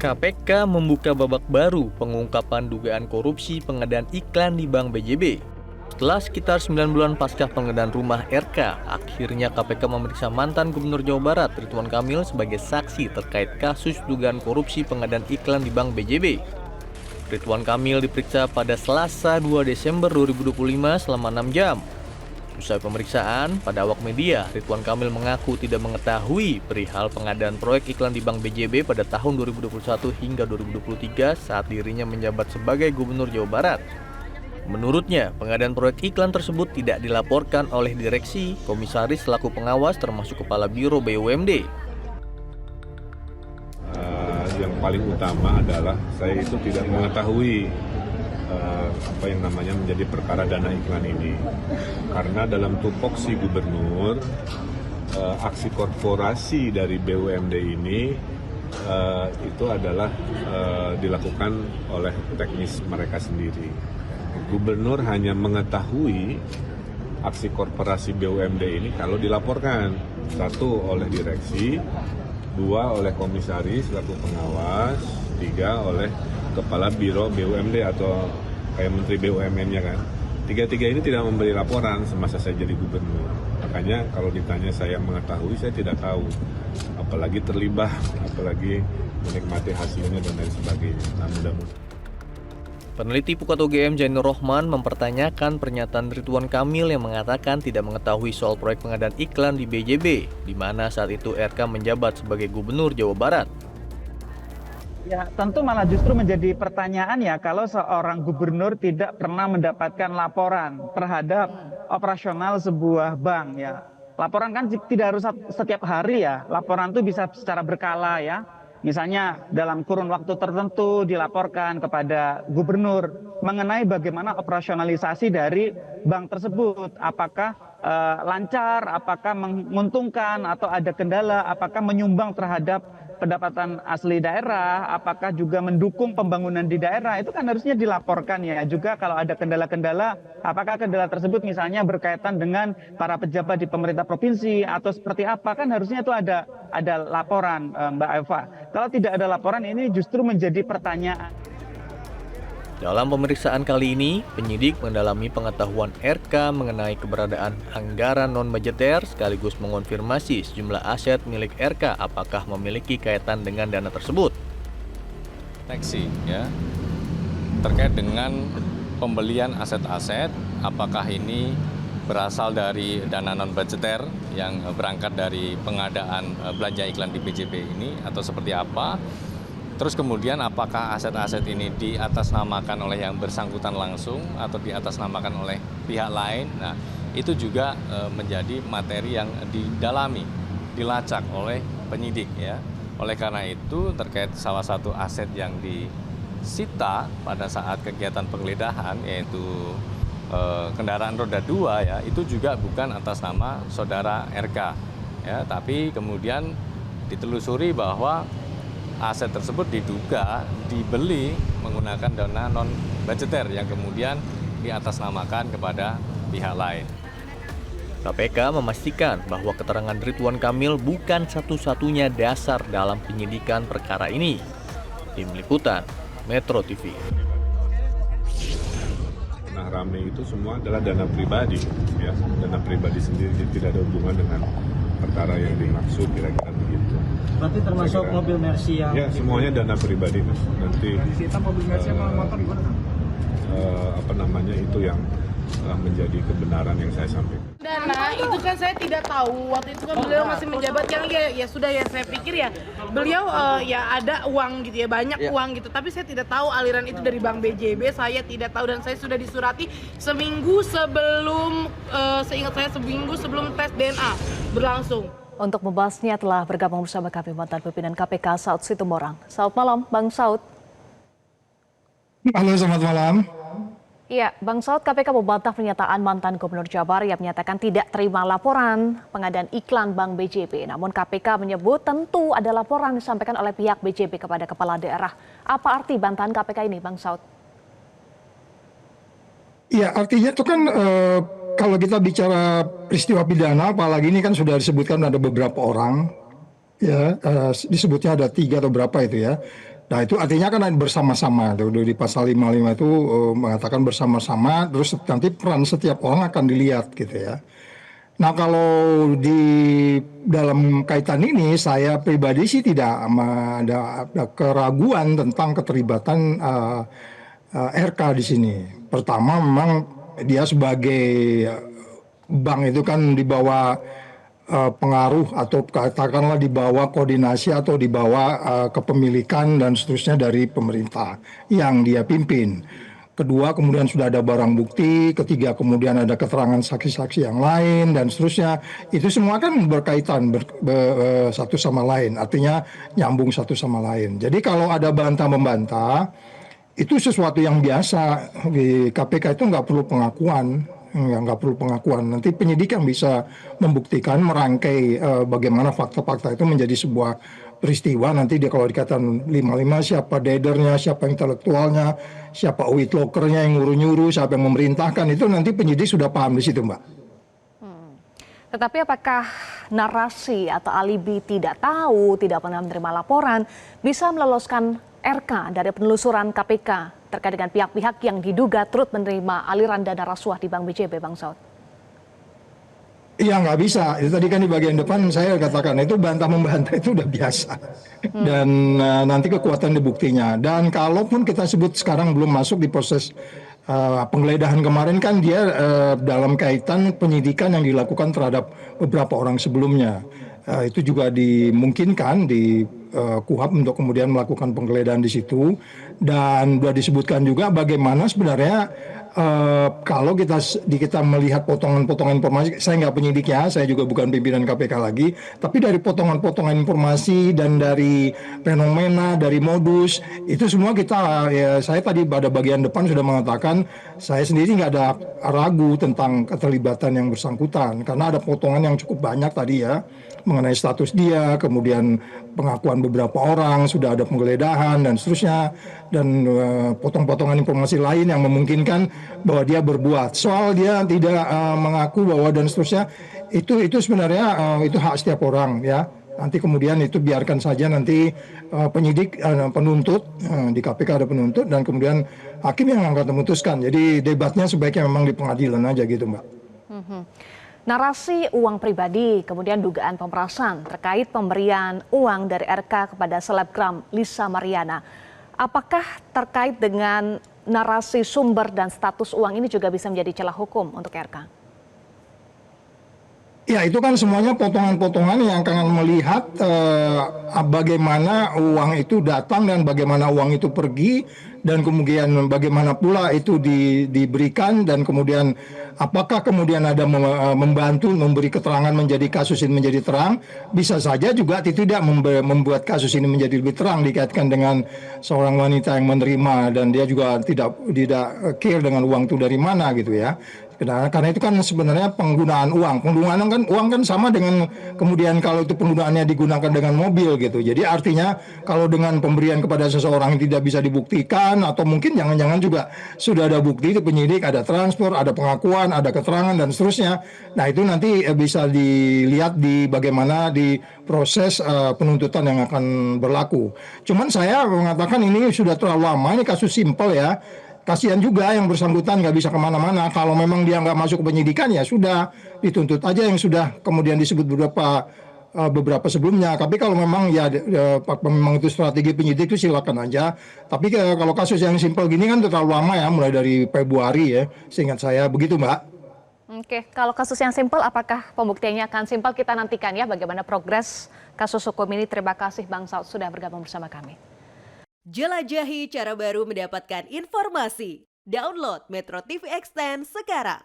KPK membuka babak baru pengungkapan dugaan korupsi pengadaan iklan di Bank BJB. Setelah sekitar 9 bulan pasca penggeledahan rumah RK, akhirnya KPK memeriksa mantan Gubernur Jawa Barat Ridwan Kamil sebagai saksi terkait kasus dugaan korupsi pengadaan iklan di Bank BJB. Ridwan Kamil diperiksa pada Selasa 2 Desember 2025 selama 6 jam. Usai pemeriksaan, pada awak media, Ridwan Kamil mengaku tidak mengetahui perihal pengadaan proyek iklan di Bank BJB pada tahun 2021 hingga 2023 saat dirinya menjabat sebagai Gubernur Jawa Barat. Menurutnya, pengadaan proyek iklan tersebut tidak dilaporkan oleh direksi, komisaris selaku pengawas termasuk Kepala Biro BUMD. Yang paling utama adalah saya itu tidak mengetahui apa yang namanya menjadi perkara dana iklan ini, karena dalam tupoksi gubernur aksi korporasi dari BUMD ini itu adalah dilakukan oleh teknis mereka sendiri. Gubernur hanya mengetahui aksi korporasi BUMD ini kalau dilaporkan, satu oleh direksi, dua oleh komisaris selaku pengawas, tiga oleh Kepala Biro BUMD atau kayak Menteri BUMN-nya kan. Tiga-tiga ini tidak memberi laporan semasa saya jadi gubernur. Makanya kalau ditanya saya mengetahui, saya tidak tahu. Apalagi terlibat, apalagi menikmati hasilnya dan lain sebagainya. Nah, mudah-mudahan. Peneliti Pukat UGM Jainur Rohman mempertanyakan pernyataan Ridwan Kamil yang mengatakan tidak mengetahui soal proyek pengadaan iklan di BJB, di mana saat itu RK menjabat sebagai Gubernur Jawa Barat. Ya, tentu malah justru menjadi pertanyaan ya kalau seorang gubernur tidak pernah mendapatkan laporan terhadap operasional sebuah bank ya. Laporan kan tidak harus setiap hari ya, laporan itu bisa secara berkala ya. Misalnya dalam kurun waktu tertentu dilaporkan kepada gubernur mengenai bagaimana operasionalisasi dari bank tersebut. Apakah lancar, apakah menguntungkan atau ada kendala, apakah menyumbang terhadap pendapatan asli daerah, apakah juga mendukung pembangunan di daerah, itu kan harusnya dilaporkan ya. Juga kalau ada kendala-kendala, apakah kendala tersebut misalnya berkaitan dengan para pejabat di pemerintah provinsi atau seperti apa, kan harusnya itu ada laporan, Mbak Eva. Kalau tidak ada laporan, ini justru menjadi pertanyaan. Dalam pemeriksaan kali ini, penyidik mendalami pengetahuan RK mengenai keberadaan anggaran non-budgeter sekaligus mengonfirmasi sejumlah aset milik RK apakah memiliki kaitan dengan dana tersebut. Deteksi ya, terkait dengan pembelian aset-aset, apakah ini berasal dari dana non-budgeter yang berangkat dari pengadaan belanja iklan di BJB ini atau seperti apa. Terus kemudian apakah aset-aset ini diatasnamakan oleh yang bersangkutan langsung atau diatasnamakan oleh pihak lain. Nah, itu juga menjadi materi yang didalami, dilacak oleh penyidik ya. Oleh karena itu terkait salah satu aset yang disita pada saat kegiatan penggeledahan yaitu kendaraan roda 2 ya, itu juga bukan atas nama saudara RK ya, tapi kemudian ditelusuri bahwa aset tersebut diduga dibeli menggunakan dana non-budgeter yang kemudian diatasnamakan kepada pihak lain. KPK memastikan bahwa keterangan Ridwan Kamil bukan satu-satunya dasar dalam penyidikan perkara ini. Tim Liputan, Metro TV. Nah, rame itu semua adalah dana pribadi, ya, dana pribadi sendiri, jadi tidak ada hubungan dengan perkara yang dimaksud, kira-kira begitu. Berarti termasuk mobil Mercy yang... Ya, semuanya dana pribadi, Mas. Nanti disita mobil Mercy sama motor gimana? Apa namanya, itu yang menjadi kebenaran yang saya sampaikan. Dana itu kan saya tidak tahu, waktu itu kan beliau masih menjabat, kan ya sudah ya, saya pikir ya beliau ya ada uang gitu ya, banyak uang gitu, tapi saya tidak tahu aliran itu dari Bank BJB, saya tidak tahu, dan saya sudah disurati seminggu sebelum, seingat saya seminggu sebelum tes DNA berlangsung. Untuk membahasnya telah bergabung bersama kami mantan pimpinan KPK Saud Situmorang. Selamat malam, Bang Saud. Halo, selamat malam. Iya, Bang Saud, KPK membantah pernyataan mantan Gubernur Jabar yang menyatakan tidak terima laporan pengadaan iklan Bank BJB. Namun KPK menyebut tentu ada laporan disampaikan oleh pihak BJB kepada kepala daerah. Apa arti bantahan KPK ini, Bang Saud? Iya, artinya itu kan kalau kita bicara peristiwa pidana, apalagi ini kan sudah disebutkan ada beberapa orang, ya disebutnya ada 3 atau berapa itu ya. Nah itu artinya kan bersama-sama. Di pasal 55 itu mengatakan bersama-sama, terus nanti peran setiap orang akan dilihat gitu ya. Nah kalau di dalam kaitan ini saya pribadi sih tidak ada keraguan tentang keterlibatan RK di sini. Pertama memang dia sebagai bank itu kan di bawah pengaruh atau katakanlah di bawah koordinasi atau di bawah kepemilikan dan seterusnya dari pemerintah yang dia pimpin. Kedua, kemudian sudah ada barang bukti. Ketiga, kemudian ada keterangan saksi-saksi yang lain dan seterusnya. Itu semua kan berkaitan satu sama lain. Artinya nyambung satu sama lain. Jadi kalau ada bantah-membantah, itu sesuatu yang biasa. Di KPK itu nggak perlu pengakuan. Nggak perlu pengakuan. Nanti penyidik yang bisa membuktikan, merangkai bagaimana fakta-fakta itu menjadi sebuah peristiwa. Nanti dia kalau dikatakan 55 siapa dadernya, siapa intelektualnya, siapa witlokernya yang nyuruh-nyuruh, siapa yang memerintahkan, itu nanti penyidik sudah paham di situ, Mbak. Tetapi apakah narasi atau alibi tidak tahu, tidak pernah menerima laporan, bisa meloloskan RK dari penelusuran KPK terkait dengan pihak-pihak yang diduga turut menerima aliran dana rasuah di Bank BJB, Bang Saud? Iya nggak bisa. Itu tadi kan di bagian depan saya katakan itu bantah-membantah itu udah biasa. Dan nanti kekuatan di buktinya. Dan kalaupun kita sebut sekarang belum masuk di proses penggeledahan kemarin kan dia dalam kaitan penyidikan yang dilakukan terhadap beberapa orang sebelumnya. Itu juga dimungkinkan di KUHAP untuk kemudian melakukan penggeledahan di situ. Dan sudah disebutkan juga bagaimana sebenarnya kalau kita melihat potongan-potongan informasi, saya nggak penyidiknya, saya juga bukan pimpinan KPK lagi, tapi dari potongan-potongan informasi dan dari fenomena, dari modus, itu semua kita, ya saya tadi pada bagian depan sudah mengatakan, saya sendiri nggak ada ragu tentang keterlibatan yang bersangkutan, karena ada potongan yang cukup banyak tadi ya, mengenai status dia, kemudian pengakuan beberapa orang, sudah ada penggeledahan dan seterusnya, dan potong-potongan informasi lain yang memungkinkan bahwa dia berbuat. Soal dia tidak mengaku bahwa dan seterusnya, itu sebenarnya itu hak setiap orang ya. Nanti kemudian itu biarkan saja nanti penyidik, penuntut, di KPK ada penuntut, dan kemudian hakim yang akan memutuskan. Jadi debatnya sebaiknya memang di pengadilan aja gitu, Mbak. Narasi uang pribadi, kemudian dugaan pemerasan terkait pemberian uang dari RK kepada selebgram Lisa Mariana. Apakah terkait dengan narasi sumber dan status uang ini juga bisa menjadi celah hukum untuk RK? Ya itu kan semuanya potongan-potongan yang akan melihat bagaimana uang itu datang dan bagaimana uang itu pergi, dan kemudian bagaimana pula itu diberikan, dan kemudian apakah kemudian ada membantu memberi keterangan menjadi kasus ini menjadi terang. Bisa saja juga tidak membuat kasus ini menjadi lebih terang dikaitkan dengan seorang wanita yang menerima dan dia juga tidak care dengan uang itu dari mana gitu ya. Karena itu kan sebenarnya penggunaan uang kan sama dengan kemudian kalau itu penggunaannya digunakan dengan mobil gitu. Jadi artinya kalau dengan pemberian kepada seseorang yang tidak bisa dibuktikan, atau mungkin jangan-jangan juga sudah ada bukti itu penyidik, ada transfer, ada pengakuan, ada keterangan dan seterusnya. Nah itu nanti bisa dilihat di bagaimana di proses penuntutan yang akan berlaku. Cuman saya mengatakan ini sudah terlalu lama, ini kasus simpel ya. Kasihan juga yang bersangkutan nggak bisa kemana-mana. Kalau memang dia nggak masuk ke penyidikan ya sudah dituntut aja yang sudah kemudian disebut beberapa sebelumnya. Tapi kalau memang memang itu strategi penyidik itu silakan aja. Tapi kalau kasus yang simpel gini kan terlalu lama ya, mulai dari Februari ya, seingat saya begitu, Mbak. Oke, kalau kasus yang simpel, apakah pembuktiannya akan simpel? Kita nantikan ya bagaimana progres kasus hukum ini. Terima kasih Bang Saud sudah bergabung bersama kami. Jelajahi cara baru mendapatkan informasi. Download Metro TV Extend sekarang.